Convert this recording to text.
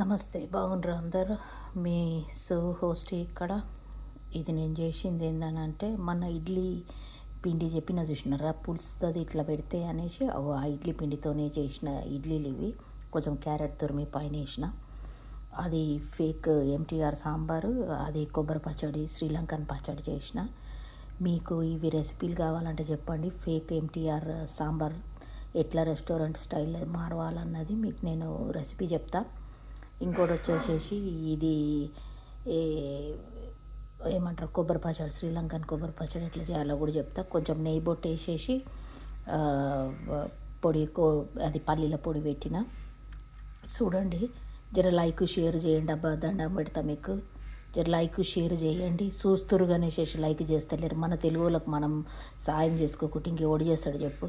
నమస్తే, బాగుండ్రా అందరు. మీ హోస్ట్ ఇక్కడ. ఇది నేను చేసింది ఏందనంటే, మన ఇడ్లీ పిండి చెప్పిన చూసినారా, పులుస్తుంది ఇట్లా పెడితే అనేసి ఆ ఇడ్లీ పిండితోనే చేసిన ఇడ్లీలు ఇవి. కొంచెం క్యారెట్ తురిమి పైన వేసిన. అది ఫేక్ ఎంటీఆర్ సాంబారు, అది కొబ్బరి పచ్చడి, శ్రీలంకన్ పచ్చడి చేసిన. మీకు ఇవి రెసిపీలు కావాలంటే చెప్పండి. ఫేక్ ఎంటీఆర్ సాంబార్ ఎట్లా రెస్టారెంట్ స్టైల్ మారవాలన్నది మీకు నేను రెసిపీ చెప్తా. ఇంకోటి వచ్చేసేసి ఇది ఏమంటారు, కొబ్బరి పచ్చడి, శ్రీలంకన్ కొబ్బరి పచ్చడి ఎట్లా చేయాలో కూడా చెప్తా. కొంచెం నెయ్యి బొట్టు వేసేసి పొడి అది పల్లీల పొడి పెట్టిన. చూడండి, జర లైక్ షేర్ చేయండి. అబ్బా దండం పెడతా మీకు. జర లైక్ షేర్ చేయండి. చూస్తురుగానేసేసి లైక్ చేస్తలేరు. మన తెలుగు వాళ్ళకి మనం సాయం చేసుకోకుంటే ఇంకెవడు చేస్తాడు చెప్పు.